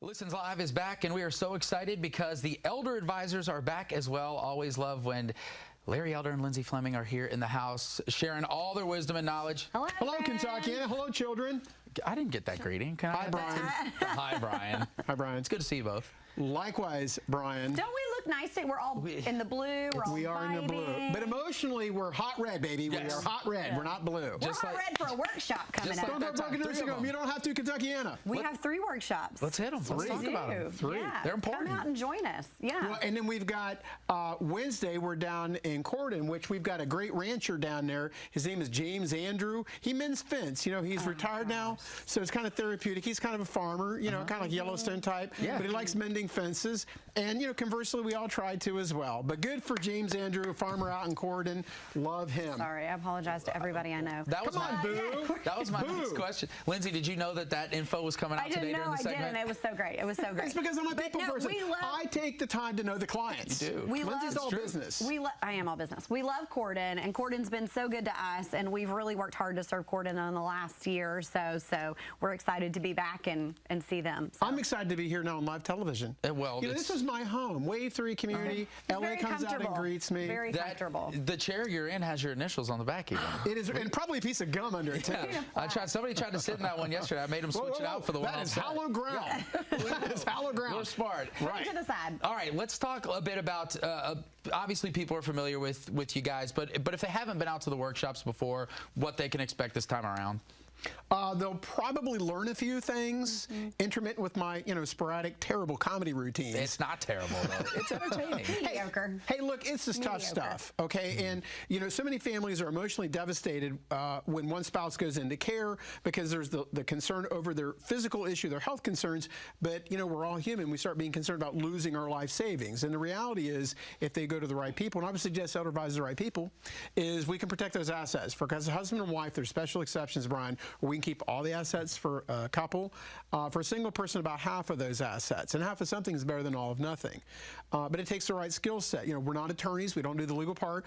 Listens Live is back, and we are so excited because the Elder Advisors are back as well. Always love when Larry Elder and Lindsay Fleming are here in the house, sharing all their wisdom and knowledge. Hello, Kentuckiana. Hello, children. I didn't get that greeting. Hi, Brian. Hi, Brian. Hi, Brian. It's good to see you both. Likewise, Brian. Don't we look nice? We're all in the blue. We are in the blue. But emotionally, we're hot red, baby. Yes. We are hot red. Yeah. We're not blue. We're hot red for a workshop coming up. Don't go broken nursing home. You don't have to, Kentuckiana. We have 3 workshops. Let's hit them. Let's talk about them. 3. Yeah. They're important. Come out and join us. Yeah. Well, and then we've got Wednesday, we're down in Corden, which we've got a great rancher down there. His name is James Andrew. He mends fence. You know, he's retired now, so it's kind of therapeutic. He's kind of a farmer, you know, kind of like Yellowstone type, but he likes mending fences. And, you know, conversely, we all try to as well. But good for James Andrew, a farmer out in Corden. Love him. Sorry, I apologize to everybody I know. Come on, Boo. That was my next question. Lindsay, did you know that info was coming out today during the segment? I didn't. It was so great. It was so great. It's because I'm a people person. I take the time to know the clients. You do. Lindsay's all business. I am all business. We love Corden, and Corden's been so good to us, and we've really worked hard to serve Corden in the last year or so. So we're excited to be back and see them. So. I'm excited to be here now on live television. Well, you know, this is my home. Wave 3 community. LA comes out and greets me. Very comfortable. The chair you're in has your initials on the back even. It is, and probably a piece of gum under it too. Somebody tried to sit in that one yesterday. I made them switch it out for the one outside. That is hollow ground. That is hollow ground. We're smart. Right. To the side. All right, let's talk a bit about, obviously people are familiar with you guys, but if they haven't been out to the workshops before, what they can expect this time around. They'll probably learn a few things, intermittent with my, sporadic, terrible comedy routines. It's not terrible, though. It's entertaining. Mediocre. Hey, look, it's just tough stuff, okay? And, so many families are emotionally devastated when one spouse goes into care because there's the concern over their physical issue, their health concerns, but, we're all human. We start being concerned about losing our life savings. And the reality is, if they go to the right people, and I would suggest Elder Advisors the right people, is we can protect those assets. For because husband and wife, there's special exceptions, Brian, where we can keep all the assets for a couple. For a single person, about half of those assets. And half of something is better than all of nothing. But it takes the right skill set. We're not attorneys. We don't do the legal part.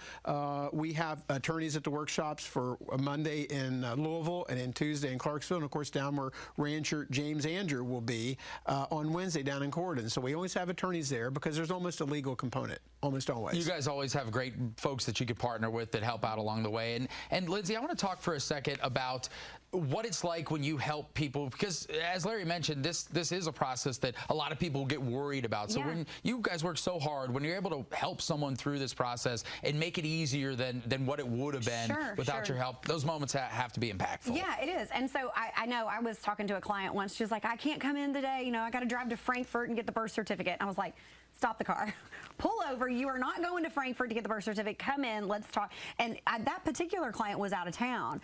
We have attorneys at the workshops for Monday in Louisville and then Tuesday in Clarksville. And, of course, down where rancher James Andrew will be on Wednesday down in Corden. So we always have attorneys there because there's almost a legal component, almost always. You guys always have great folks that you could partner with that help out along the way. And Lindsay, I want to talk for a second about what it's like when you help people, because as Larry mentioned, this is a process that a lot of people get worried about. So when you guys work so hard, when you're able to help someone through this process and make it easier than what it would have been without your help, those moments have to be impactful. Yeah, it is. And so I know I was talking to a client once. She was like, I can't come in today. I got to drive to Frankfurt and get the birth certificate. And I was like, stop the car. Pull over. You are not going to Frankfurt to get the birth certificate. Come in. Let's talk. And that particular client was out of town.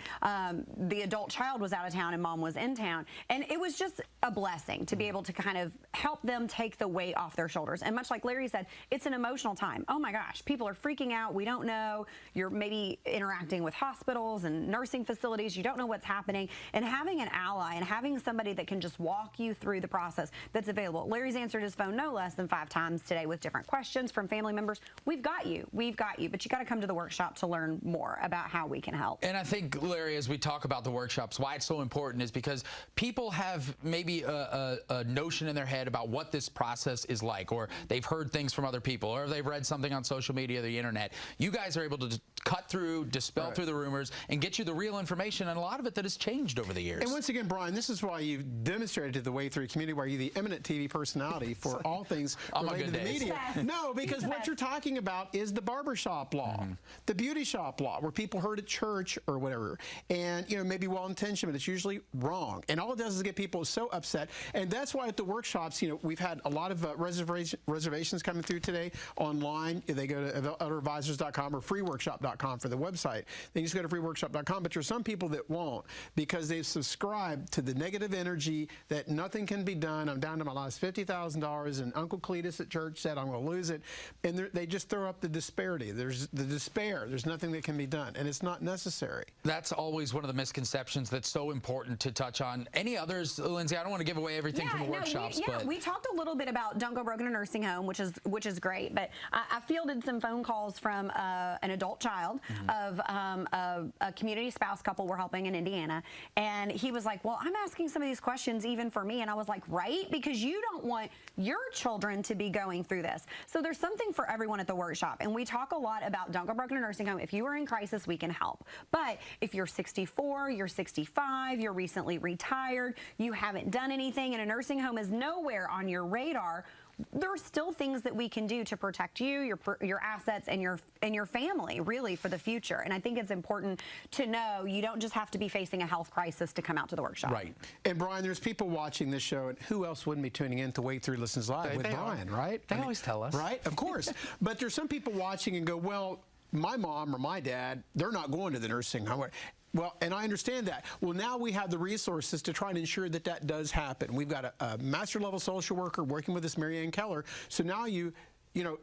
The adult child was out of town and mom was in town. And it was just a blessing to be able to kind of help them take the weight off their shoulders. And much like Larry said, it's an emotional time. Oh my gosh, people are freaking out. We don't know. You're maybe interacting with hospitals and nursing facilities. You don't know what's happening. And having an ally and having somebody that can just walk you through the process that's available. Larry's answered his phone no less than 5 times today with different questions from family members. We've got you. We've got you. But you got to come to the workshop to learn more about how we can help. And I think, Larry, as we talk about the workshops, why it's so important is because people have maybe a notion in their head about what this process is like, or they've heard things from other people, or they've read something on social media or the internet. You guys are able to cut through, dispel through the rumors, and get you the real information, and a lot of it that has changed over the years. And once again, Brian, this is why you've demonstrated to the Wave 3 community why you're the eminent TV personality for all things related to the media. No, because what you're talking about is the barbershop law, the beauty shop law, where people heard at church or whatever, and maybe well-intentioned, but it's usually wrong. And all it does is get people so upset. And that's why at the workshops, we've had a lot of reservations coming through today online. They go to elderadvisors.com or freeworkshop.com for the website. Then you just go to freeworkshop.com. But there's some people that won't because they've subscribed to the negative energy that nothing can be done. I'm down to my last $50,000, and Uncle Cletus at church said I'm going to lose it. And they just throw up the disparity. There's the despair. There's nothing that can be done, and it's not necessary. That's always one of the misconceptions that's so important to touch on. Any others, Lindsay? I don't want to give away everything from the workshops. But we talked a little bit about Don't Go Broke in a Nursing Home, which is great. But I fielded some phone calls from an adult child of a community spouse couple we're helping in Indiana, and he was like, "Well, I'm asking some of these questions even for me," and I was like, "Right, because you don't want your children to be going through this." So there's something for everyone at the workshop, and we talk a lot about Don't Go Broke in a Nursing Home. If you are in crisis, we can help. But if you're 64, you're 65, you're recently retired, you haven't done anything, and a nursing home is nowhere on your radar, there are still things that we can do to protect you, your assets, and your family, really, for the future. And I think it's important to know you don't just have to be facing a health crisis to come out to the workshop. Right. And Brian, there's people watching this show, and who else wouldn't be tuning in to Wait Through Listens Live with Brian, right? They always tell us. Right, of course. But there's some people watching and go, well, my mom or my dad, they're not going to the nursing home. Well, and I understand that. Well, now we have the resources to try and ensure that that does happen. We've got a master level social worker working with us, Mary Ann Keller. So now you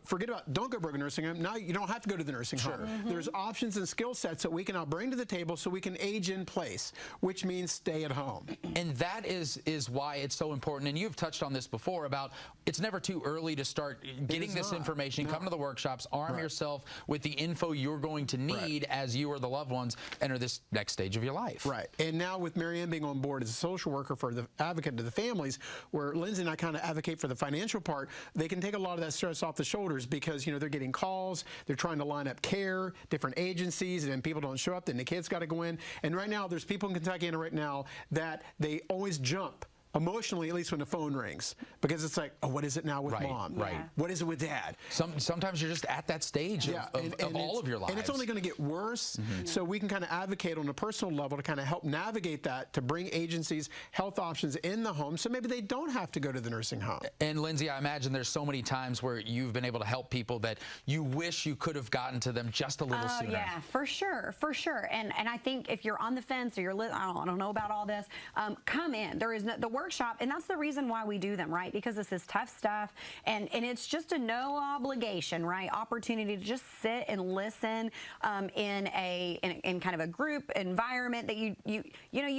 forget about Don't Go Broke in a Nursing Home. Now you don't have to go to the nursing home. There's options and skill sets that we can now bring to the table so we can age in place, which means stay at home. And that is why it's so important. And you've touched on this before about it's never too early to start getting this information. Come to the workshops, arm yourself with the info you're going to need as you or the loved ones enter this next stage of your life. Right. And now with Mary Ann being on board as a social worker for the advocate to the families, where Lindsay and I kind of advocate for the financial part, they can take a lot of that stress off the shoulders because, they're getting calls, they're trying to line up care, different agencies, and then people don't show up, then the kids got to go in. And right now, there's people in Kentucky right now that they always jump emotionally, at least when the phone rings, because it's like, oh, what is it now with mom? Right. What is it with dad? Sometimes you're just at that stage of all of your lives. And it's only going to get worse. So we can kind of advocate on a personal level to kind of help navigate that, to bring agencies health options in the home so maybe they don't have to go to the nursing home. And Lindsay, I imagine there's so many times where you've been able to help people that you wish you could have gotten to them just a little sooner. Yeah, for sure. And I think if you're on the fence or I don't know about all this, come in. There is the workshop, and that's the reason why we do them, right? Because this is tough stuff, and it's just a no obligation, right? Opportunity to just sit and listen in kind of a group environment that you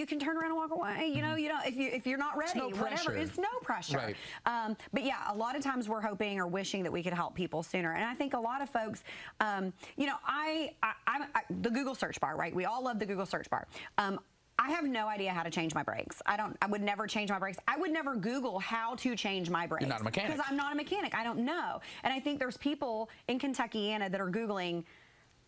can turn around and walk away. If you're not ready, whatever, it's no pressure. Right. But yeah, a lot of times we're hoping or wishing that we could help people sooner, and I think a lot of folks, the Google search bar, right? We all love the Google search bar. I have no idea how to change my brakes. I would never change my brakes. I would never Google how to change my brakes. You're not a mechanic. Because I'm not a mechanic. I don't know. And I think there's people in Kentuckiana that are Googling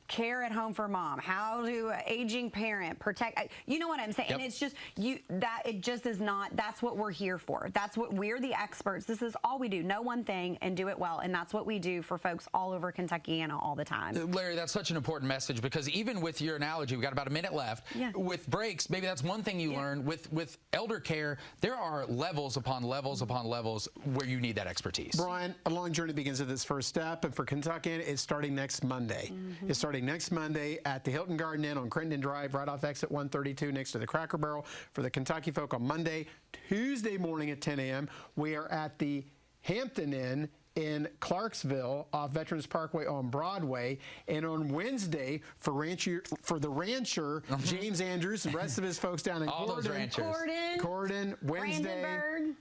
care at home for mom, how do an aging parent protect, you know what I'm saying? Yep. And it's just it just is not, that's what we're here for. That's what we're the experts. This is all we do. Know one thing and do it well. And that's what we do for folks all over Kentuckiana all the time. Larry, that's such an important message, because even with your analogy, we've got about a minute left. Yeah. With brakes, maybe that's one thing you learn. With elder care, there are levels upon levels upon levels where you need that expertise. Brian, a long journey begins at this first step, and for Kentucky, it's starting next Monday. It's starting next Monday at the Hilton Garden Inn on Crittenden Drive, right off exit 132 next to the Cracker Barrel. For the Kentucky folk on Monday, Tuesday morning at 10 a.m., we are at the Hampton Inn in Clarksville off Veterans Parkway on Broadway, and on Wednesday for the rancher James Andrews and the rest of his folks down in all those ranchers. Corden, Wednesday. Brandenburg.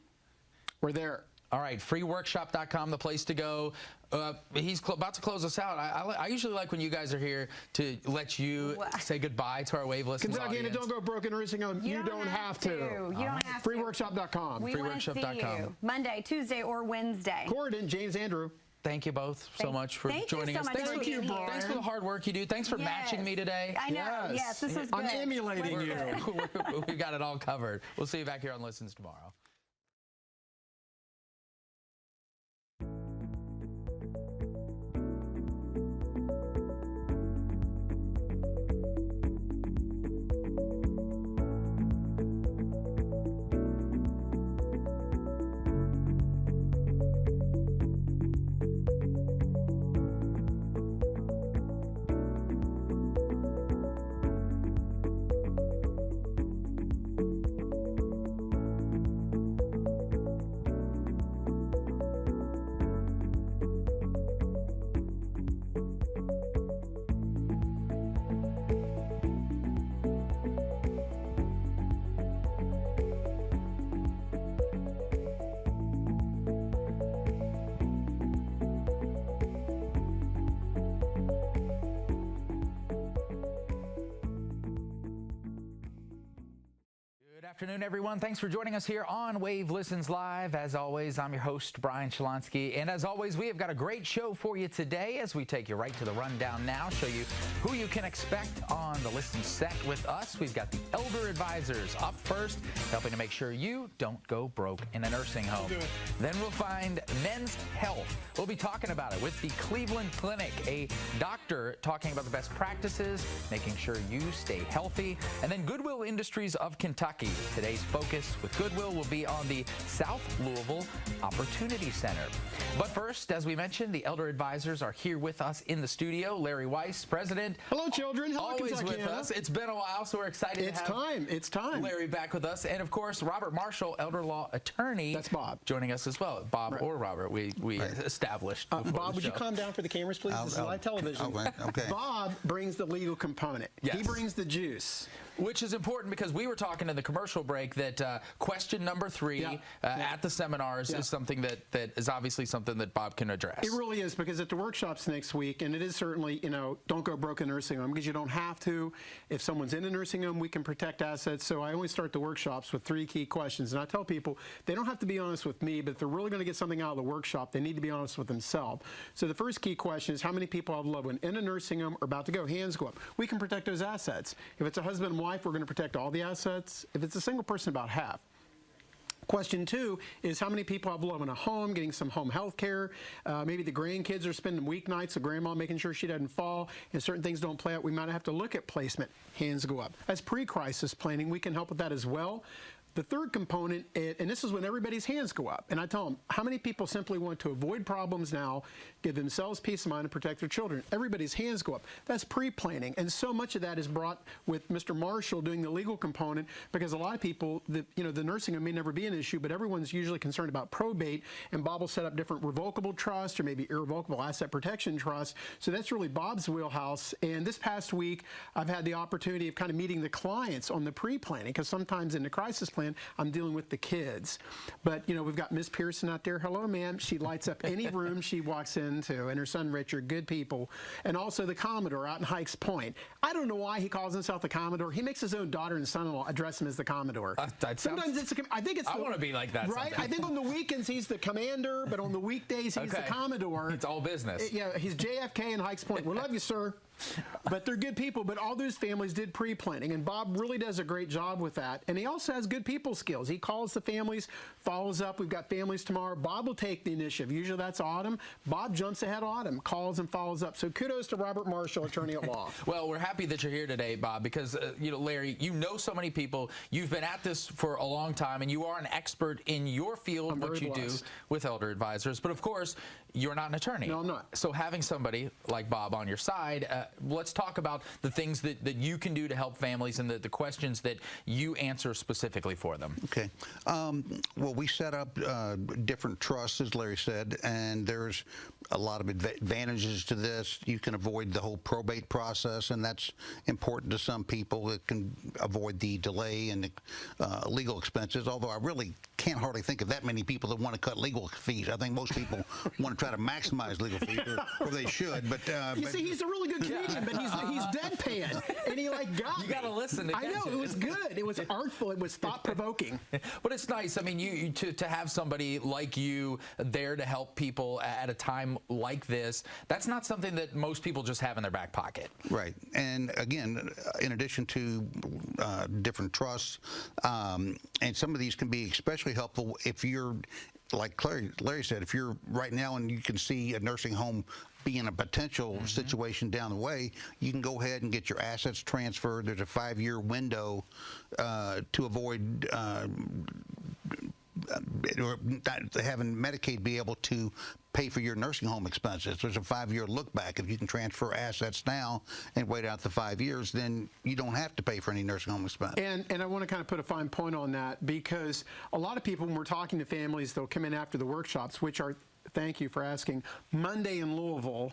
We're there. All right, freeworkshop.com, the place to go. He's about to close us out. I usually like when you guys are here to let you say goodbye to our Wave listeners. Kentucky, don't go broke in a nursing home. You don't have to. You don't have to. Freeworkshop.com. We want to see you Monday, Tuesday, or Wednesday. Corden, James Andrew. Thank you both so much for joining us. Thank you, Brian. Thanks for the hard work you do. Thanks for matching me today. I know. Yes, this is good. I'm emulating you. We've got it all covered. We'll see you back here on Listens tomorrow. afternoon, everyone. Thanks for joining us here on Wave Listens Live. As always, I'm your host, Brian Shalonsky. And as always, we have got a great show for you today as we take you right to the rundown now, show you who you can expect on the Listen set with us. We've got the Elder Advisors up first, helping to make sure you don't go broke in a nursing home. Then we'll find Men's Health. We'll be talking about it with the Cleveland Clinic, a doctor talking about the best practices, making sure you stay healthy. And then Goodwill Industries of Kentucky. Today's focus with Goodwill will be on the South Louisville Opportunity Center. But first, as we mentioned, the Elder Advisors are here with us in the studio. Larry Weiss, President. Hello, children. Hello, always Kentucky. with us. It's been a while, so we're excited to have It's time. Larry back with us. And, of course, Robert Marshall, Elder Law Attorney. That's Bob. Joining us as well. Bob or Robert, we established before Bob, the would show. you calm down for the cameras, please? This is live television. Okay. Bob brings the legal component. Yes. He brings the juice. Which is important because we were talking in the commercial break that question number 3 at the seminars is something that is obviously something that Bob can address. It really is, because at the workshops next week, and it is certainly, don't go broke in a nursing home, because you don't have to. If someone's in a nursing home, we can protect assets. So I always start the workshops with 3 key questions. And I tell people they don't have to be honest with me, but if they're really going to get something out of the workshop, they need to be honest with themselves. So the first key question is, how many people have a loved one in a nursing home or about to go? Hands go up. We can protect those assets. If it's a husband and wife, we're going to protect all the assets. If it's a single person, about half. Question 2 is, how many people have love in a home, getting some home health care? Maybe the grandkids are spending weeknights, so grandma making sure she doesn't fall, and certain things don't play out. We might have to look at placement. Hands go up. As pre-crisis planning, we can help with that as well. The third component, and this is when everybody's hands go up, and I tell them, how many people simply want to avoid problems now, give themselves peace of mind, and protect their children? Everybody's hands go up. That's pre-planning, and so much of that is brought with Mr. Marshall doing the legal component, because a lot of people, the nursing home may never be an issue, but everyone's usually concerned about probate, and Bob will set up different revocable trusts or maybe irrevocable asset protection trusts. So that's really Bob's wheelhouse. And this past week, I've had the opportunity of kind of meeting the clients on the pre-planning, because sometimes in the crisis plan, I'm dealing with the kids. But, we've got Miss Pearson out there. Hello, ma'am. She lights up any room she walks into, and her son Richard, good people. And also the Commodore out in Hikes Point. I don't know why he calls himself the Commodore. He makes his own daughter and son-in-law address him as the Commodore. Sometimes I want to be like that. Right? Someday. I think on the weekends he's the commander, but on the weekdays he's the Commodore. It's all business. Yeah, he's JFK in Hikes Point. We love you, sir. But they're good people. But all those families did pre-planning, and Bob really does a great job with that. And he also has good people skills. He calls the families, follows up. We've got families tomorrow. Bob will take the initiative. Usually that's Autumn. Bob jumps ahead of Autumn, calls and follows up. So kudos to Robert Marshall, attorney at law. Well, we're happy that you're here today, Bob, because, Larry, you know so many people. You've been at this for a long time, and you are an expert in your field, what you do with Elder Advisors. But, of course, you're not an attorney. No, I'm not. So having somebody like Bob on your side, let's talk about the things that you can do to help families and the questions that you answer specifically for them. Okay. Well, we set up different trusts, as Larry said, and there's a lot of advantages to this. You can avoid the whole probate process, and that's important to some people. It can avoid the delay and the legal expenses, although I really can't hardly think of that many people that want to cut legal fees. I think most people want to try to maximize legal fees, or they should. But you see, he's a really good comedian, but he's deadpan, and he got me. You got to listen to I know, it was good. It was artful. It was thought-provoking. But it's nice. I mean, to have somebody like you there to help people at a time like this, that's not something that most people just have in their back pocket. Right. And again, in addition to different trusts, and some of these can be especially helpful if you're, like Larry said, if you're right now and you can see a nursing home be in a potential situation down the way, you can go ahead and get your assets transferred. There's a 5-year window to avoid having Medicaid be able to pay for your nursing home expenses. There's a 5-year look back. If you can transfer assets now and wait out the 5 years, then you don't have to pay for any nursing home expense. And I want to kind of put a fine point on that, because a lot of people, when we're talking to families, they'll come in after the workshops, which are, thank you for asking, Monday in Louisville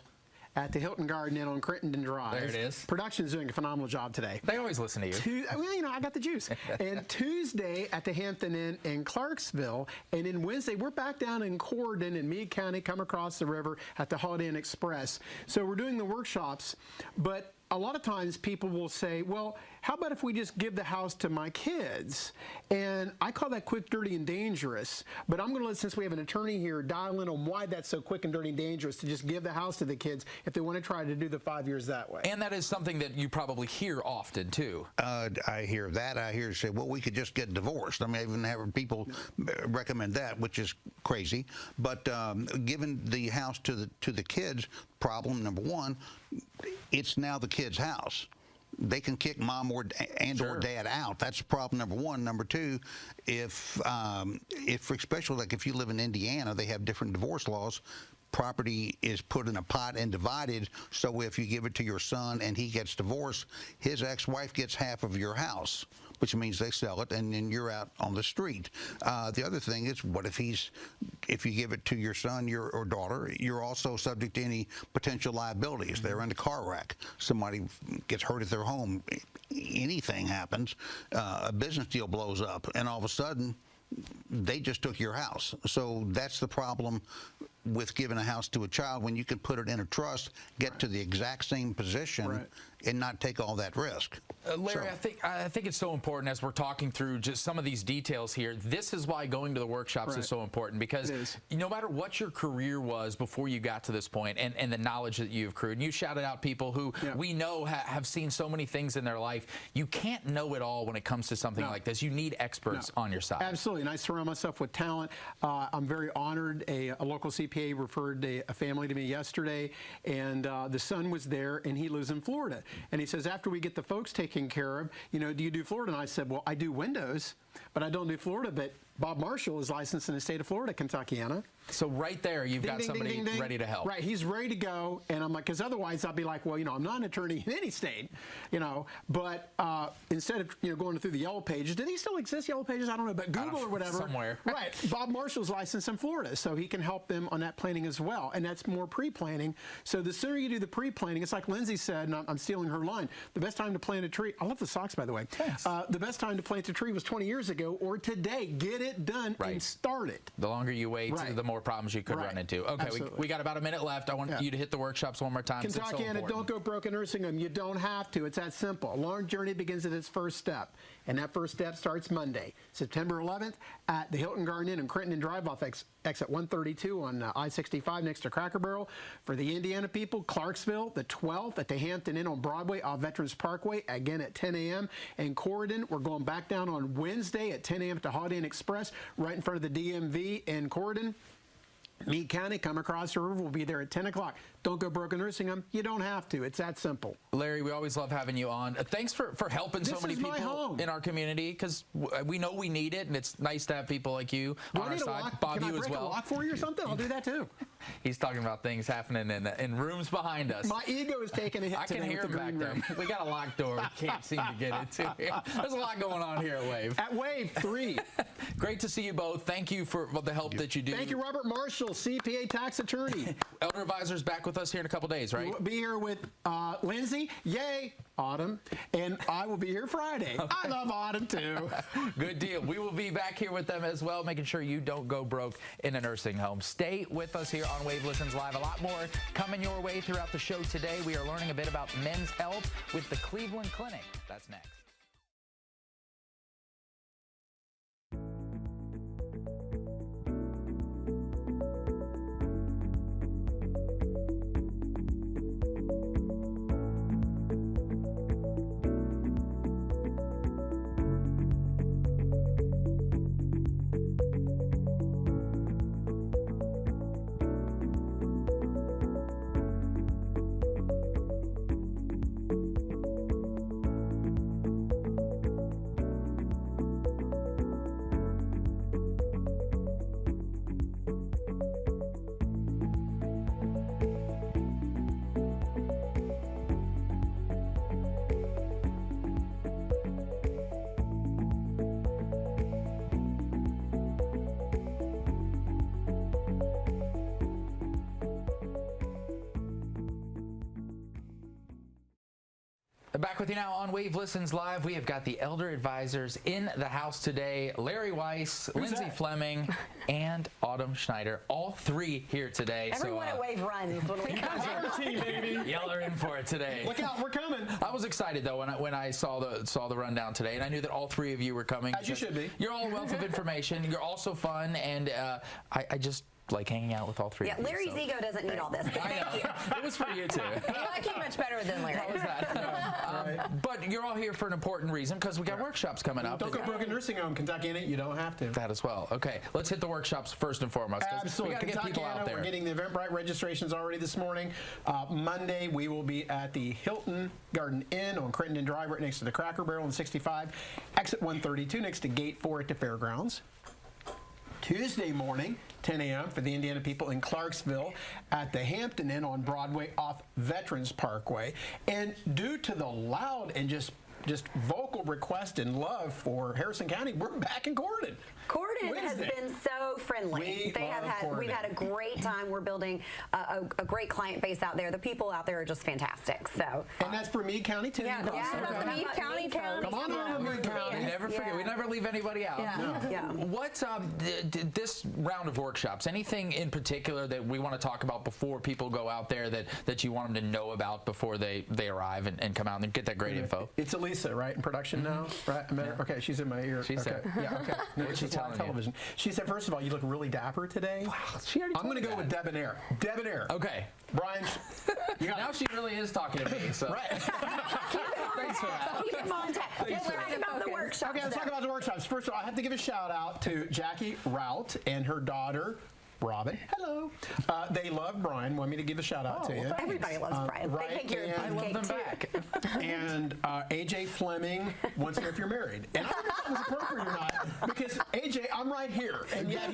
at the Hilton Garden Inn on Crittenden Drive. There it is. Production's doing a phenomenal job today. They always listen to you. Well, I got the juice. And Tuesday at the Hampton Inn in Clarksville, and then Wednesday we're back down in Corydon in Meade County, come across the river at the Holiday Inn Express. So we're doing the workshops, but a lot of times people will say, well, how about if we just give the house to my kids? And I call that quick, dirty, and dangerous. But I'm going to let, since we have an attorney here, dial in on why that's so quick and dirty and dangerous to just give the house to the kids if they want to try to do the 5 years that way. And that is something that you probably hear often, too. I hear that. I hear say, well, we could just get divorced. I mean, I even have people recommend that, which is crazy. But giving the house to the kids, problem number one, it's now the kid's house. They can kick mom or dad out. That's problem number one. Number two, if especially like if you live in Indiana, they have different divorce laws. Property is put in a pot and divided, so if you give it to your son and he gets divorced, his ex-wife gets half of your house, which means they sell it and then you're out on the street. The other thing is, what if you give it to your son or daughter, you're also subject to any potential liabilities. They're in a car wreck, somebody gets hurt at their home, anything happens, a business deal blows up, and all of a sudden, they just took your house. So that's the problem with giving a house to a child, when you can put it in a trust, get to the exact same position, and not take all that risk. Larry, I think it's so important as we're talking through just some of these details here. This is why going to the workshops is so important, because no matter what your career was before you got to this point, and the knowledge that you've accrued, and you shouted out people who we know have seen so many things in their life. You can't know it all when it comes to something like this. You need experts on your side. Absolutely, and I surround myself with talent. I'm very honored. A local CPA referred a family to me yesterday, and the son was there, and he lives in Florida. And he says, after we get the folks taken care of, do you do Florida? And I said, well, I do windows, but I don't do Florida. But Bob Marshall is licensed in the state of Florida, Kentuckiana. So right there, you've got somebody ready to help. Right, he's ready to go, and I'm like, because otherwise I'll be like, well, I'm not an attorney in any state, But instead of going through the Yellow Pages, do these still exist, Yellow Pages? I don't know, but Google or whatever. Somewhere. Right, Bob Marshall's licensed in Florida, so he can help them on that planning as well, and that's more pre-planning. So the sooner you do the pre-planning, it's like Lindsay said, and I'm stealing her line, the best time to plant a tree, I love the socks, by the way. The best time to plant a tree was 20 years ago or today. Get it done and start it. The longer you wait, the more problems you could run into. Okay, we got about a minute left. I want you to hit the workshops one more time. Kentuckiana, don't go broke in nursing home. You don't have to. It's that simple. A long journey begins at its first step, and that first step starts Monday, September 11th, at the Hilton Garden Inn in Crittenden Drive off exit 132 on I-65 next to Cracker Barrel. For the Indiana people, Clarksville, the 12th at the Hampton Inn on Broadway off Veterans Parkway, again at 10 a.m. And Corydon, we're going back down on Wednesday at 10 a.m. to Holiday Inn Express, right in front of the DMV in Corydon. Meade County, come across the river, we'll be there at 10 o'clock. Don't go broke in nursing home. You don't have to. It's that simple. Larry, we always love having you on. Thanks for helping so many people in our community, because we know we need it, and it's nice to have people like you on our side. Bob, you as well. Can I break a lock for you or something? I'll do that too. He's talking about things happening in rooms behind us. My ego is taking a hit. I can hear him back there. We got a locked door. We can't seem to get into here. There's a lot going on here at Wave. At Wave 3. Great to see you both. Thank you for the help that you do. Thank you, Robert Marshall, CPA tax attorney. Elder Advisor's back with us here in a couple days, right? We'll be here with Lindsay, yay, Autumn, and I will be here Friday. Okay. I love Autumn too. Good deal. We will be back here with them as well, making sure you don't go broke in a nursing home. Stay with us here on Wave Listens Live. A lot more coming your way throughout the show today. We are learning a bit about men's health with the Cleveland Clinic. That's next. Back with you now on Wave Listens Live. We have got the elder advisors in the house today. Larry Weiss, Lindsay that? Fleming, and Autumn Schneider. All three here today. Everyone at Wave runs when we come Our team, baby. Y'all are in for it today. Look out, we're coming. I was excited though when I saw the rundown today, and I knew that all three of you were coming. As you should be. You're all a wealth of information. You're also fun, and I just like hanging out with all three. Yeah, of you, Larry's so. ego doesn't need all this. But I thank you. know. It was for you too. You like you much better than Larry. How was that? But you're all here for an important reason because we got workshops coming up. Don't go broke a nursing home, Kentucky in it. You don't have to. That as well. Okay, let's hit the workshops first and foremost. 'Cause Absolutely. We got to get people out there. We're getting the Eventbrite registrations already this morning. Monday, we will be at the Hilton Garden Inn on Crittenden Drive, right next to the Cracker Barrel in 65. Exit 132, next to Gate 4 at the Fairgrounds. Tuesday morning, 10 a.m. for the Indiana people in Clarksville at the Hampton Inn on Broadway off Veterans Parkway. And due to the loud and just vocal request and love for Harrison County, we're back in Gordon. Gordon has Wednesday. been so friendly. We've had a great time. We're building a great client base out there. The people out there are just fantastic. So, And that's for Meade County, too. yeah, Yeah, Meade County folks. Come on over, Meade County. We never forget. Yeah. We never leave anybody out. Yeah. What's this round of workshops? Anything in particular that we want to talk about before people go out there that you want them to know about before they arrive and come out and get that great info? It's Elisa, right, in production now? Right? I met her. Okay, she's in my ear. She okay. said. Yeah, okay. No, What'd this she is live telling you? television. She said, first of all, you look really dapper today. Wow, she already I'm told going to me go with that. debonair. Debonair. Okay. Brian, you got Now it. she really is talking to me. So. Right. Thanks for that. Keep him on task. Let's talk about the workshops. Okay, let's talk about the workshops. First of all, I have to give a shout out to Jackie Rout and her daughter, Robin. Hello. They love Brian. Want me to give a shout out to you. Everybody loves Brian. right, They think you're a and- I love them beefcake, back. And AJ Fleming wants to know if you're married. And I don't know if that was appropriate or not, because AJ, I'm right here, and yet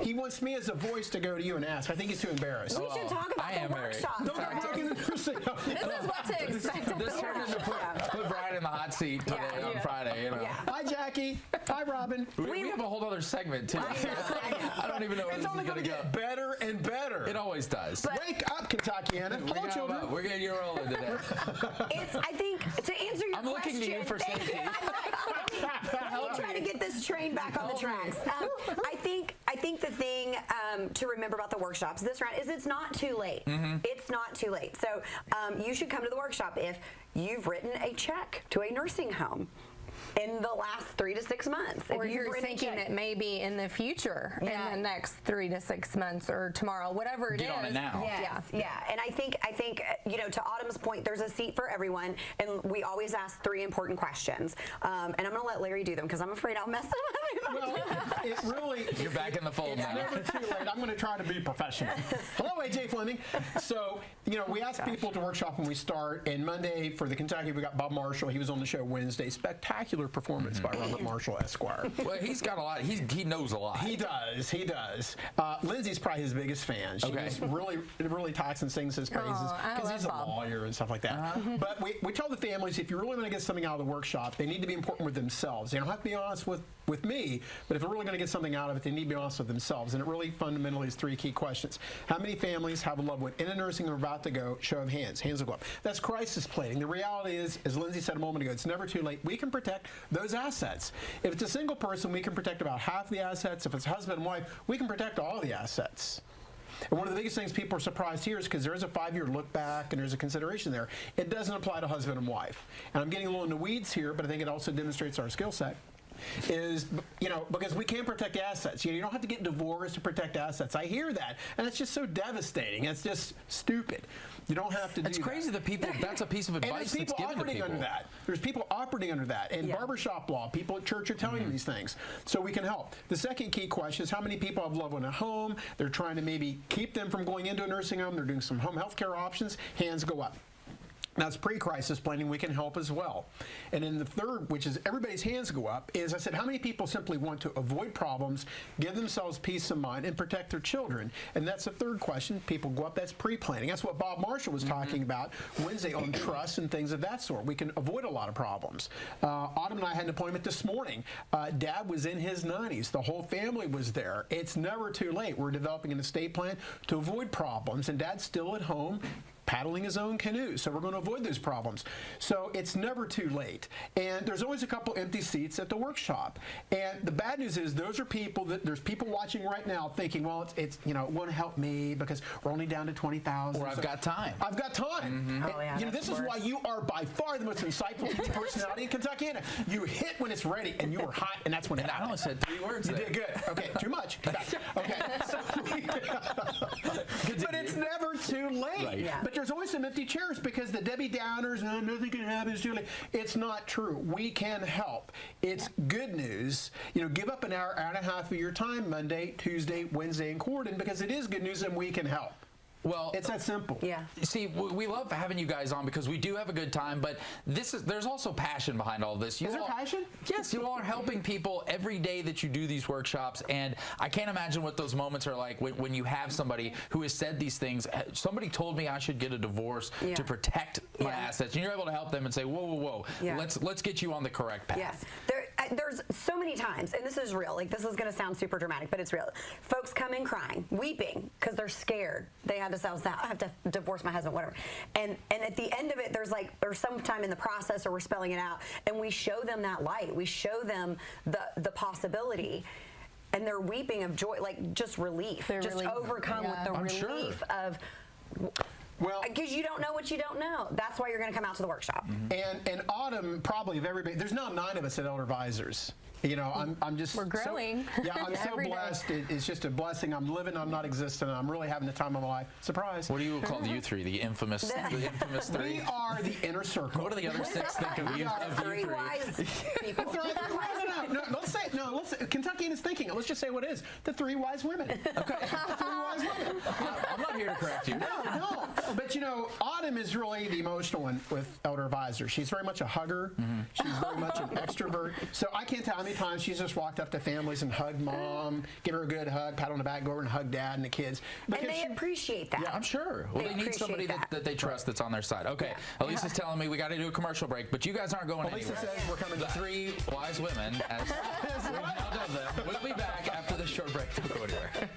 he wants me as a voice to go to you and ask. I think he's too embarrassed. We should talk I about am the married. workshops. Don't get broken in the nursing home. This is what to expect at the This turned into workshop. put Brian in the hot seat today on Friday. You know. Yeah. Hi, Jackie. Hi, Robin. We have a whole other segment too. I don't even know where It's this only is going going to to go. get better and better. It always does. Wake up, Kentuckiana. We Hello, got children. them up. We're getting you rolling today. I think, to answer your I'm looking question. to you for safety. I'm trying to get this train back on the tracks. I think the thing to remember about the workshops this round is it's not too late. It's not too late. So you should come to the workshop if you've written a check to a nursing home in the last 3 to 6 months. Or If you've you're written a thinking check. that maybe in the future, Yeah. in the next 3 to 6 months or tomorrow, whatever it is. Get on it now. Yes, yeah. And I think to Autumn's point, there's a seat for everyone, and we always ask 3 important questions. And I'm going to let Larry do them because I'm afraid I'll mess them up. Well, it really. You're back in the fold It's now. never too late. I'm going to try to be professional. Hello, AJ Fleming. So, we ask people to workshop when we start. And Monday for the Kentucky, we got Bob Marshall. He was on the show Wednesday. Spectacular performance by Robert Marshall, Esquire. Well, he's got a lot. He knows a lot. He does. Lindsay's probably his biggest fan. She's really talks and sings his praises I because love he's a Bob. lawyer and stuff like that. But we tell the families if you really want to get something out of the workshop, they need to be important with themselves. They don't have to be honest with me, but if they're really going to get something out of it, they need to be honest with themselves. And it really fundamentally is 3 key questions. How many families have a loved one in a nursing home about to go? Show of hands. Hands will go up. That's crisis planning. The reality is, as Lindsay said a moment ago, it's never too late. We can protect those assets. If it's a single person, we can protect about half the assets. If it's husband and wife, we can protect all the assets. And one of the biggest things people are surprised here is because there is a 5-year look back and there's a consideration there. It doesn't apply to husband and wife. And I'm getting a little in the weeds here, but I think it also demonstrates our skill set. Is, because we can't protect assets. You don't have to get divorced to protect assets. I hear that, and it's just so devastating. It's just stupid. You don't have to do that. It's crazy that people. That's a piece of And advice there's that's people given to operating people. under that. There's people operating under that. And barbershop law, people at church are telling them these things. So we can help. The second key question is how many people have loved one at home? They're trying to maybe keep them from going into a nursing home. They're doing some home health care options. Hands go up. That's pre-crisis planning. We can help as well. And then the third, which is everybody's hands go up, is I said, how many people simply want to avoid problems, give themselves peace of mind, and protect their children? And that's the third question. People go up. That's pre-planning. That's what Bob Marshall was talking about Wednesday on trust and things of that sort. We can avoid a lot of problems. Autumn and I had an appointment this morning. Dad was in his 90s. The whole family was there. It's never too late. We're developing an estate plan to avoid problems, and Dad's still at home, paddling his own canoe. So we're going to avoid those problems. So it's never too late. And there's always a couple empty seats at the workshop. And the bad news is there's people watching right now thinking, well, it's it won't help me because we're only down to 20,000. Or I've got time. I've got time. Oh, yeah, This that's is why you are by far the most insightful TV personality in Kentuckiana. You hit when it's ready, and you are hot, and that's when it I happens. almost said 3 words You there. did good. Okay, too much. Come back. Okay. But it's never too late. Right. Yeah. But there's always some empty chairs because the Debbie Downers, no, nothing can happen, it's too late. It's not true. We can help. It's good news. Give up an hour, hour and a half of your time Monday, Tuesday, Wednesday, and Corden because it is good news and we can help. Well, It's that simple. Yeah. See, we love having you guys on because we do have a good time, but there's also passion behind all this. Is there passion? Yes, you all are helping people every day that you do these workshops, and I can't imagine what those moments are like when you have somebody who has said these things. Somebody told me I should get a divorce Yeah. to protect my Yeah. assets, and you're able to help them and say, whoa, whoa, whoa, Yeah. let's get you on the correct path. Yes. There's so many times, and this is real, like this is going to sound super dramatic, but it's real. Folks come in crying, weeping, because they're scared. They had to say, I have to divorce my husband, whatever. And at the end of it, there's some time in the process, or we're spelling it out, and we show them that light. We show them the possibility. And they're weeping of joy, like just relief. They're just relieved. overcome with the I'm sure. relief of... Well, because you don't know what you don't know. That's why you're going to come out to the workshop. and Autumn, probably of everybody, there's now 9 of us at Elder Advisors. I'm just We're growing. Yeah, I'm so Every day. blessed. It's just a blessing. I'm living. I'm not existent. I'm really having the time of my life. Surprise. What do you call you 3? The infamous 3? We are the inner circle. What do the other 6 think of you? Of you Three 3? wise people. No, let's say no. Kentuckian is thinking it. Let's just say what it is. The 3 wise women. Okay. The 3 wise women. I'm not here to correct you. No. But Autumn is really the emotional one with Elder Advisor. She's very much a hugger. She's very much an extrovert. So I can't tell how many times she's just walked up to families and hugged mom, give her a good hug, pat on the back, go over and hug dad and the kids. And Because they appreciate that. Yeah, I'm sure. Well, they need appreciate somebody that they trust that's on their side. Okay, Elisa's telling me we got to do a commercial break, but you guys aren't going Elisa anywhere. says we're coming The back. 3 wise women, as we've now done them. We'll be back after this short break. Don't go anywhere.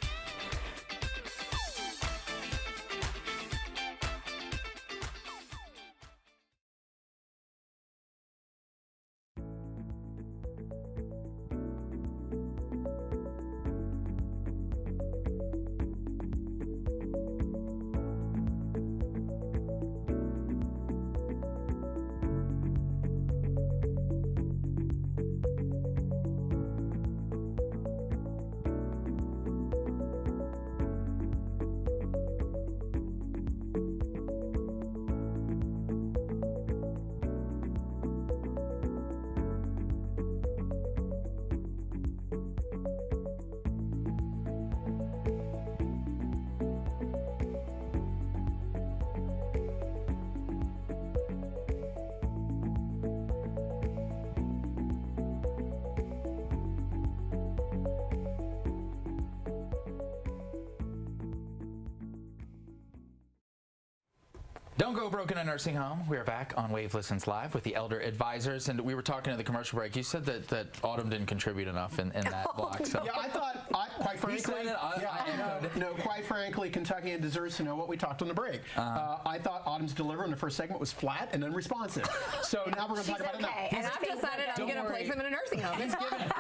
Don't go broken in a nursing home. We are back on Wave Listens Live with the Elder Advisors, and we were talking at the commercial break. You said that Autumn didn't contribute enough in that block. So. Yeah, I thought, quite frankly, said it, quite frankly, Kentucky deserves to know what we talked on the break. I thought Autumn's delivery in the first segment was flat and unresponsive. So now we're going to talk about it now. And I've decided I'm going to place him in a nursing home.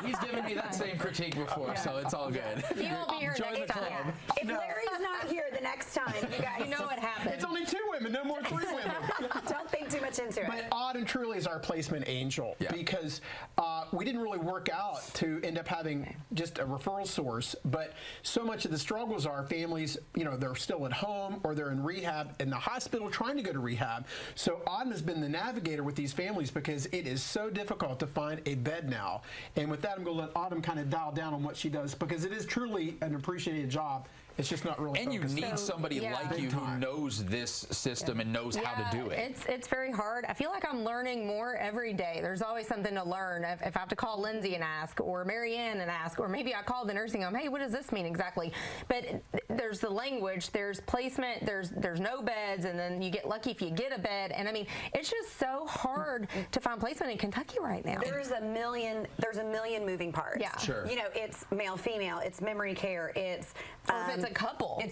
He's given me that same critique before, so it's all good. He won't be here Join next the club. time. If Larry's not here the next time, you guys You know what happened. It's only 2 women, no more 3 women. don't think too much into But it. Autumn truly is our placement angel because we didn't really work out to end up having just a referral source. But so much of the struggles are families, they're still at home or they're in rehab in the hospital trying to go to rehab. So Autumn has been the navigator with these families because it is so difficult to find a bed now. And with that, I'm going to let Autumn kind of dial down on what she does because it is truly an appreciated job. It's just not really And you focused. need somebody like you who knows this system and knows how to do it. It's very hard. I feel like I'm learning more every day. There's always something to learn. If I have to call Lindsay and ask, or Marianne and ask, or maybe I call the nursing home, hey, what does this mean exactly? But there's the language, there's placement, there's no beds, and then you get lucky if you get a bed. And I mean, it's just so hard to find placement in Kentucky right now. There's a million moving parts. Yeah. Sure. It's male, female, it's memory care, it's Or if it's it's a couple.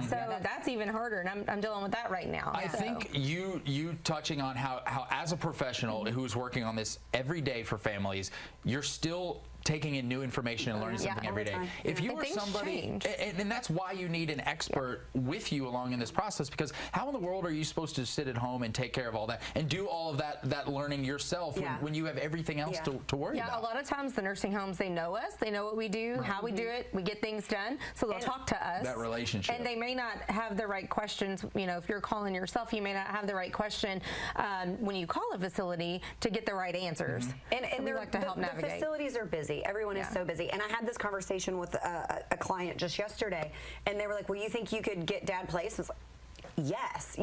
So that's even harder, and I'm dealing with that right now. I think you touching on how as a professional who's working on this every day for families, you're still taking in new information and learning something every day. If you are somebody, and that's why you need an expert with you along in this process, because how in the world are you supposed to sit at home and take care of all that and do all of that learning yourself when you have everything else to worry about? A lot of times the nursing homes, they know us, they know what we do, how we do it, we get things done, so they'll talk to us. That relationship. And they may not have the right questions. You know, if you're calling yourself, you may not have the right question when you call a facility to get the right answers. And so we like to help navigate. The facilities are busy. Everyone is so busy. And I had this conversation with a client just yesterday, and they were like, well, you think you could get Dad placed? I was like, yes.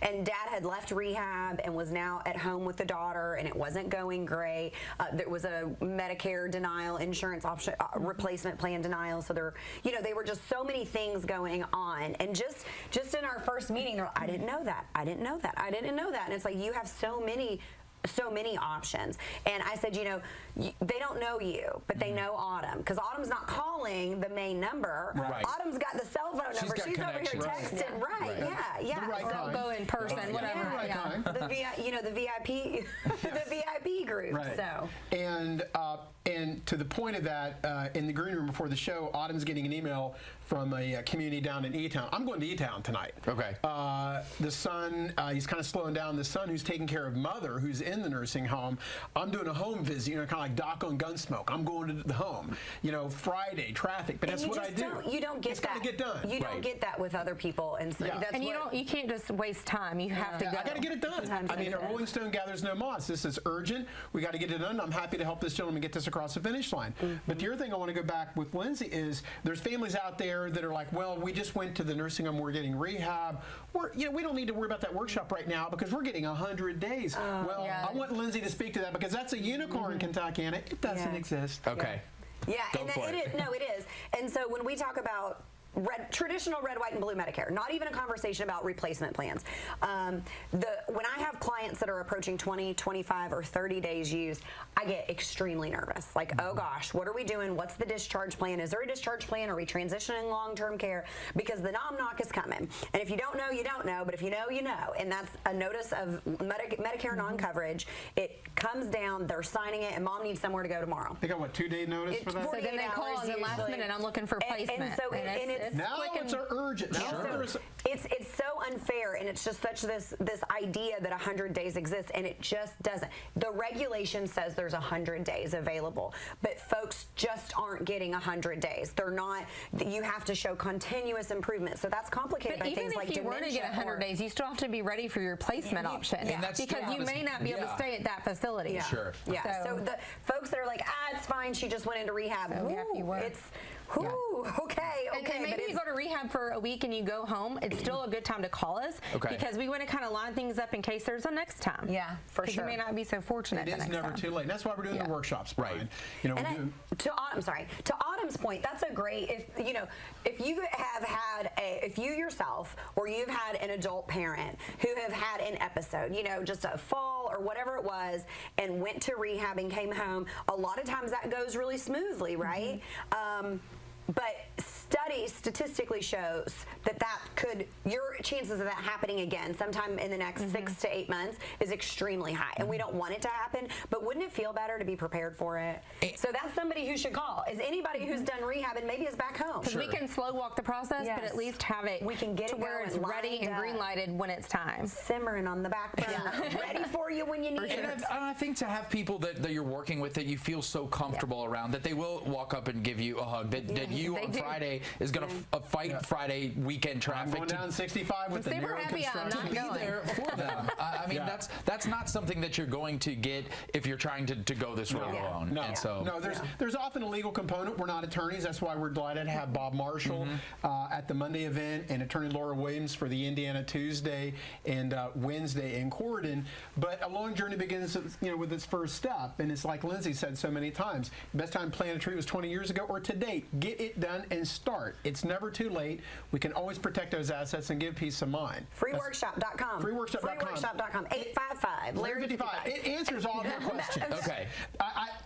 And Dad had left rehab and was now at home with the daughter, and it wasn't going great. There was a Medicare denial, insurance option, replacement plan denial. So they were just so many things going on. And just in our first meeting, they're like, I didn't know that. And it's like, you have so many options. And I said, they don't know you, but they know Autumn, because Autumn's not calling the main number. Right. Autumn's got the cell phone number. She's over here connections. texting. They'll go in person, whatever. The VIP, the VIP group. Right. So. And to the point of that, in the green room before the show, Autumn's getting an email from a community down in E-Town. I'm going to E-Town tonight. Okay. The son, he's kind of slowing down. The son who's taking care of mother, who's in the nursing home, I'm doing a home visit, kind of like Doc on Gunsmoke. I'm going to the home. Friday, traffic, but that's what I do. You don't get it's that. It's got to get done. You don't get that with other people. And so And you can't just waste time. You have to go. I got to get it done. I mean, a Rolling Stone gathers no moss. This is urgent. We got to get it done. I'm happy to help this gentleman get this across the finish line. But the other thing I want to go back with Lindsay is there's families out there that are like, well, we just went to the nursing home. We're getting rehab. We don't need to worry about that workshop right now because we're getting 100 days. I want Lindsay to speak to that because that's a unicorn in Kentucky, and it doesn't exist. Okay. Yeah, Go and for it. it is. And so when we talk about traditional red, white, and blue Medicare, not even a conversation about replacement plans. When I have clients that are approaching 20, 25, or 30 days used, I get extremely nervous. Like, oh gosh, what are we doing? What's the discharge plan? Is there a discharge plan? Are we transitioning long-term care? Because the knock is coming. And if you don't know, you don't know. But if you know, you know. And that's a notice of Medicare non-coverage. It comes down, they're signing it, and mom needs somewhere to go tomorrow. They got, 2-day notice for that? So then they call in the last minute, I'm looking for placement. And so it's urgent. It's so unfair, and it's just such this idea that 100 days exists, and it just doesn't. The regulation says there's 100 days available, but folks just aren't getting 100 days. They're not. You have to show continuous improvement, so that's complicated by things like dementia. Even if you were to get 100 days, you still have to be ready for your placement option, because you may not be able to stay at that facility. Yeah. Sure. Yeah. So the folks that are like, it's fine. She just went into rehab. Okay. And maybe you go to rehab for a week and you go home. It's still a good time to call us because we want to kind of line things up in case there's a next time. Yeah, for sure. You may not be so fortunate. It is never too late. That's why we're doing the workshops, Brian. To Autumn's point, that's a great. If you yourself or you've had an adult parent who have had an episode, just a fall or whatever it was, and went to rehab and came home, a lot of times that goes really smoothly, right? But statistically shows that your chances of that happening again sometime in the next 6 to 8 months is extremely high, and we don't want it to happen. But wouldn't it feel better to be prepared for it? So that's somebody who should call. Is anybody who's done rehab and maybe is back home? Because we can slow walk the process, but at least have it. We can get to it where it's ready and green lighted when it's time. Simmering on the back burner, ready for you when you need it. And I think to have people that you're working with that you feel so comfortable around that they will walk up and give you a hug. That you on Friday is going to fight Friday weekend traffic. I'm going down 65 with the narrow construction. To be there for them. I mean, that's not something that you're going to get if you're trying to go this road alone. No, there's often a legal component. We're not attorneys. That's why we're delighted to have Bob Marshall at the Monday event and attorney Laura Williams for the Indiana Tuesday and Wednesday in Corydon. But a long journey begins, with its first step. And it's like Lindsay said so many times, best time to plan a tree was 20 years ago or to date. Get it done and start. start. It's never too late. We can always protect those assets and give peace of mind. Freeworkshop.com. Freeworkshop.com. 855 Larry 55. It answers all of your questions. Okay.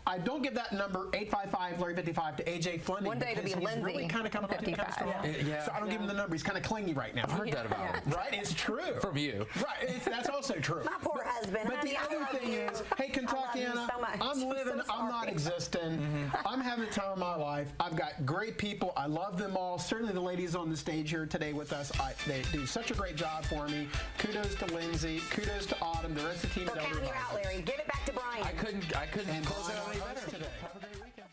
I don't give that number 855 Larry 55 to AJ Fleming. One day it'll because be he's Lindsay, really kind of coming up to me kind of 55. strong. Yeah. So I don't give him the number. He's kind of clingy right now. I've heard that about him. Right? It's true. From you. Right. That's also true. My poor husband. But the honey, I other love thing you. is, hey, Kentuckiana, so much. I'm living, So I'm not sorry. existing. I'm having the time of my life. I've got great people. I love them all. Certainly the ladies on the stage here today with us, they do such a great job for me. Kudos to Lindsay. Kudos to Autumn, the rest of the team We're at Elder counting you out, Advisors. Larry. Give it back to Brian. I couldn't And close it Brian, out any our better host today. Have a great weekend.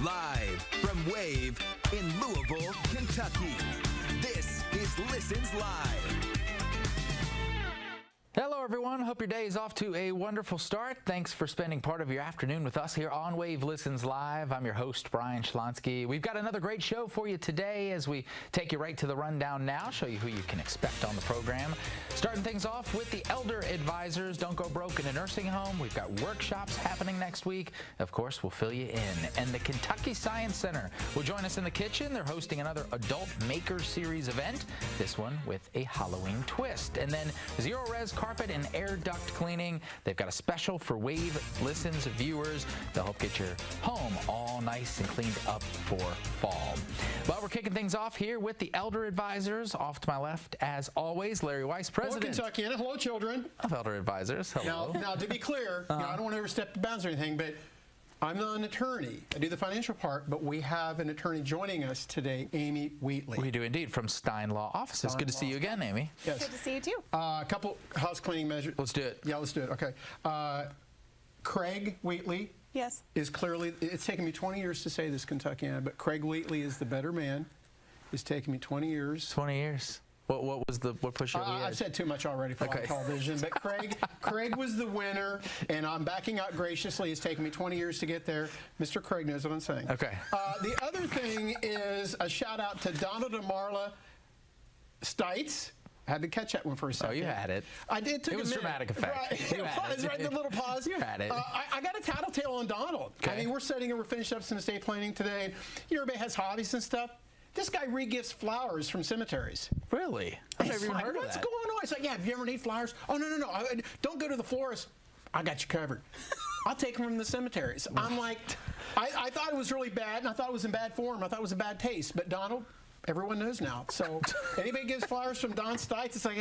Live from Wave in Louisville, Kentucky. This is Listens Live. Hello, everyone. Hope your day is off to a wonderful start. Thanks for spending part of your afternoon with us here on Wave Listens Live. I'm your host, Brian Schlonsky. We've got another great show for you today as we take you right to the rundown now, show you who you can expect on the program. Starting things off with the Elder Advisors. Don't go broke in a nursing home. We've got workshops happening next week. Of course, we'll fill you in. And the Kentucky Science Center will join us in the kitchen. They're hosting another Adult Maker Series event, this one with a Halloween twist. And then Zero Res Carpet and Air Duct Cleaning. They've got a special for Wave Listens viewers. They'll help get your home all nice and cleaned up for fall. But we're kicking things off here with the Elder Advisors. Off to my left, as always, Larry Weiss, Hello, president Kentuckiana. Hello, children. of Elder Advisors. Hello. Now, to be clear, I don't want to overstep the bounds or anything, but I'm not an attorney. I do the financial part, but we have an attorney joining us today, Amy Wheatley. We do indeed, from Stein Law Offices. Good to see you again, Amy. Yes. Good to see you too. A couple house cleaning measures. Let's do it. Yeah, let's do it. Okay. Craig Wheatley Yes. is clearly, it's taken me 20 years to say this, Kentuckiana, but Craig Wheatley is the better man. It's taken me 20 years. 20 years. What pushed you over the I've edge? said too much already for Okay. live television, but Craig was the winner, and I'm backing out graciously. It's taken me 20 years to get there. Mr. Craig knows what I'm saying. Okay. The other thing is a shout out to Donald and Marla Stites. I had to catch that one for a second. Oh, you had it. I did. Took It a was minute. dramatic effect. Right. You It had was, it. right? The little pause. You had it. I got a tattletale on Donald. I Okay. mean, we're finishing up some estate planning today. You know, everybody has hobbies and stuff. This guy regifts flowers from cemeteries. Really? I've never It's even like, heard of what's that. going on? It's like, yeah, if you ever need flowers, oh, no. Don't go to the florist. I got you covered. I'll take them from the cemeteries. I'm like, I thought it was really bad, and I thought it was in bad form. I thought it was in bad taste. But Donald, everyone knows now. So anybody gives flowers from Don Stites, it's like,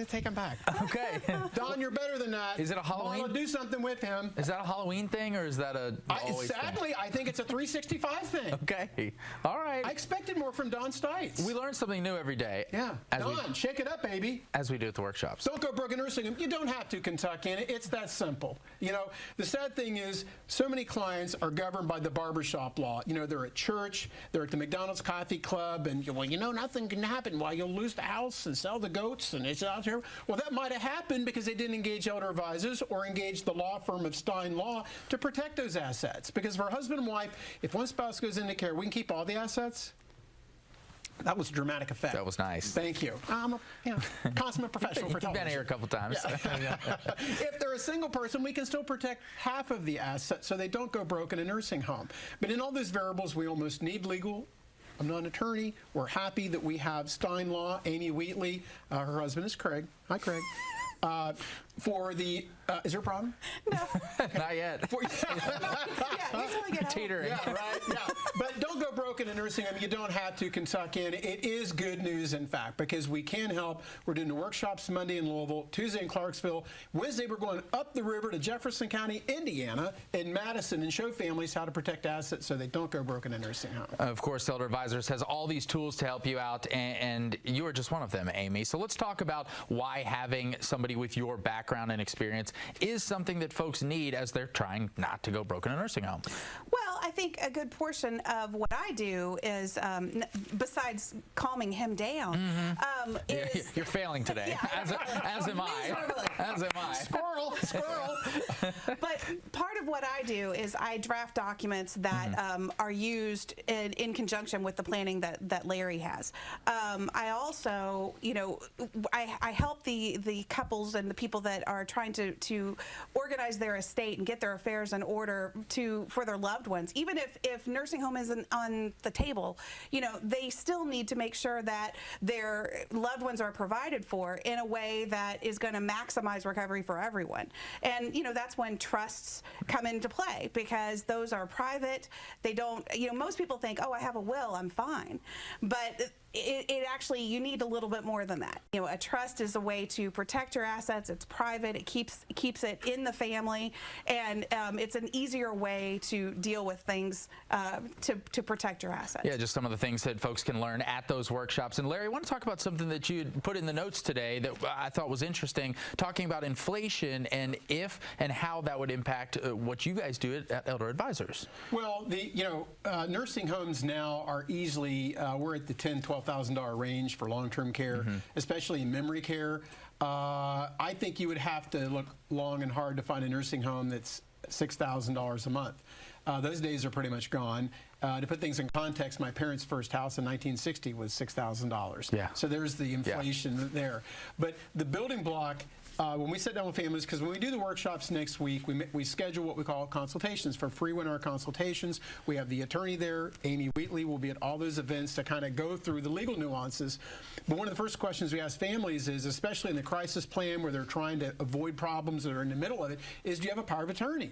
take them back. Okay. Don, you're better than that. Is it a Halloween? Marla, do something with him. Is that a Halloween thing, or is that a always thing? Sadly, I think it's a 365 thing. Okay. All right. I expected more from Don Stites. We learn something new every day. Yeah. Don, shake it up, baby. As we do at the workshops. Don't go broke in nursing home. You don't have to, Kentucky, and it's that simple. You know, the sad thing is so many clients are governed by the barbershop law. You know, they're at church, they're at the McDonald's Coffee Club, and, well, you know, nothing can happen. Well, you'll lose the house and sell the goats, and it's out here. Well, that might have happened because they didn't engage elder advisors or engage the law firm of Stein Law to protect those assets. Because for husband and wife, if one spouse goes into care, we can keep all the assets. That was a dramatic effect. That was nice. Thank you. I'm a consummate professional for You've been television. here a couple times. If they're a single person, we can still protect half of the assets so they don't go broke in a nursing home. But in all those variables, we almost need legal. I'm not an attorney. We're happy that we have Stein Law, Amy Wheatley. Her husband is Craig. Hi, Craig. For the, is there a problem? Not yet. Teetering. Yeah, right. Yeah. But don't go broke in a nursing home. You don't have to, Kentucky. And it is good news, in fact, because we can help. We're doing the workshops Monday in Louisville, Tuesday in Clarksville. Wednesday, we're going up the river to Jefferson County, Indiana, in Madison, and show families how to protect assets so they don't go broke in a nursing home. Of course, Elder Advisors has all these tools to help you out, and you are just one of them, Amy. So let's talk about why having somebody with your background and experience is something that folks need as they're trying not to go broke in a nursing home. Well, I think a good portion of what I do is, besides calming him down, is... You're failing today, as am I. As am I. Squirrel. But part of what I do is I draft documents that are used in conjunction with the planning that Larry has. I also, I help the couples and the people that are trying to organize their estate and get their affairs in order for their loved ones. Even if nursing home isn't on the table, they still need to make sure that their loved ones are provided for in a way that is going to maximize recovery for everyone. And that's when trusts come into play, because those are private. They don't, most people think, oh, I have a will, I'm fine. But it actually, you need a little bit more than that. A trust is a way to protect your assets. It's private. It keeps it in the family, and it's an easier way to deal with things to protect your assets. Yeah, just some of the things that folks can learn at those workshops. And Larry, I want to talk about something that you put in the notes today that I thought was interesting, talking about inflation and if and how that would impact what you guys do at Elder Advisors. Well, nursing homes now are easily, we're at the $10,000–$12,000 range for long-term care, especially in memory care. I think you would have to look long and hard to find a nursing home that's $6,000 a month. Those days are pretty much gone. To put things in context, my parents' first house in 1960 was $6,000. Yeah. So there's the inflation there. But the building block, when we sit down with families, because when we do the workshops next week, we schedule what we call consultations for free 1-hour consultations. We have the attorney there. Amy Wheatley will be at all those events to kind of go through the legal nuances. But one of the first questions we ask families is, especially in the crisis plan where they're trying to avoid problems that are in the middle of it, is do you have a power of attorney?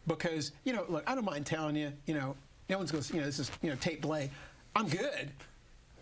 Because, look, I don't mind telling you, no one's going to, this is, tape delay. I'm good.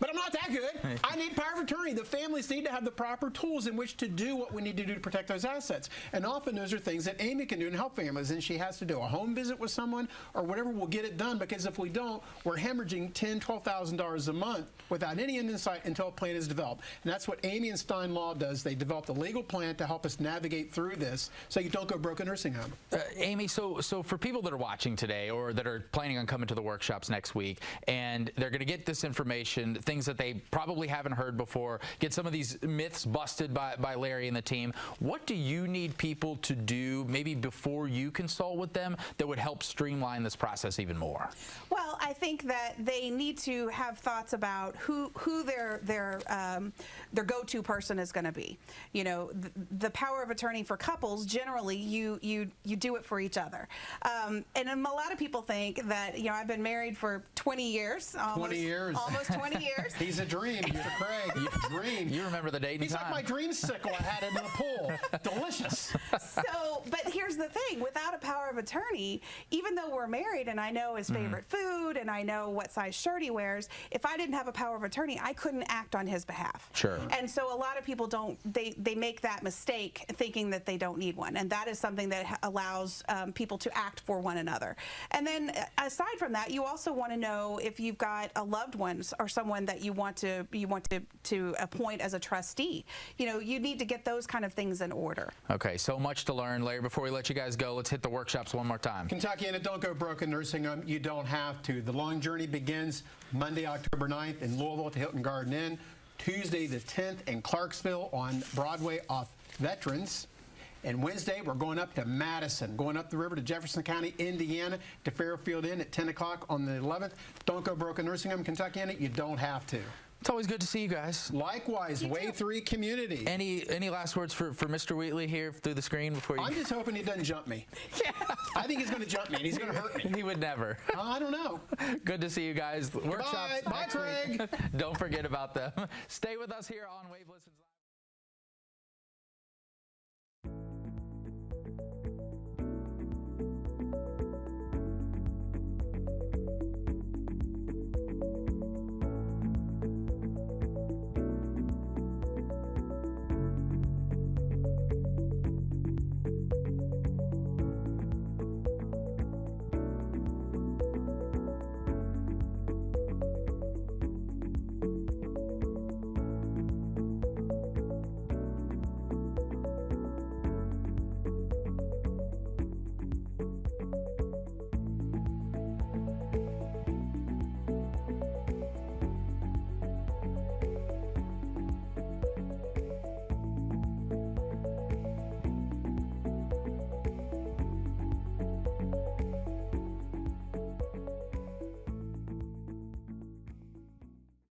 But I'm not that good. I need power of attorney. The families need to have the proper tools in which to do what we need to do to protect those assets. And often those are things that Amy can do and help families. And she has to do a home visit with someone or whatever will get it done, because if we don't, we're hemorrhaging $10,000, $12,000 a month without any end in sight until a plan is developed. And that's what Amy and Stein Law does. They developed a legal plan to help us navigate through this so you don't go broke in a nursing home. Amy, so for people that are watching today or that are planning on coming to the workshops next week, and they're going to get this information, things that they probably haven't heard before, get some of these myths busted by Larry and the team, what do you need people to do maybe before you consult with them that would help streamline this process even more? Well, I think that they need to have thoughts about who their go-to person is going to be. The power of attorney for couples, generally you do it for each other. And a lot of people think that, I've been married for 20 years. Almost 20 years. He's a dream, Mr. Craig. Dream. You remember the date and He's time. like my dreamsicle I had in the pool. Delicious. But here's the thing. Without a power of attorney, even though we're married and I know his favorite food and I know what size shirt he wears, if I didn't have a power of attorney, I couldn't act on his behalf. Sure. And so a lot of people they make that mistake thinking that they don't need one. And that is something that allows people to act for one another. And then aside from that, you also want to know if you've got a loved one or someone that you want to appoint as a trustee. You need to get those kind of things in order. Okay, so much to learn. Larry, before we let you guys go, let's hit the workshops one more time. Kentucky, and don't go broke in nursing home. You don't have to. The long journey begins Monday, October 9th in Louisville at the Hilton Garden Inn. Tuesday the 10th in Clarksville on Broadway off Veterans. And Wednesday, we're going up to Madison, going up the river to Jefferson County, Indiana, to Fairfield Inn at 10 o'clock on the 11th. Don't go broke in nursing home, Kentucky, in it. You don't have to. It's always good to see you guys. Likewise, Wave 3 community. Any last words for Mr. Wheatley here through the screen before you? I'm just hoping he doesn't jump me. I think he's going to jump me, and he's going to hurt me. He would never. I don't know. Good to see you guys. Workshops Bye, next Craig. week. Don't forget about them. Stay with us here on Wave Listens.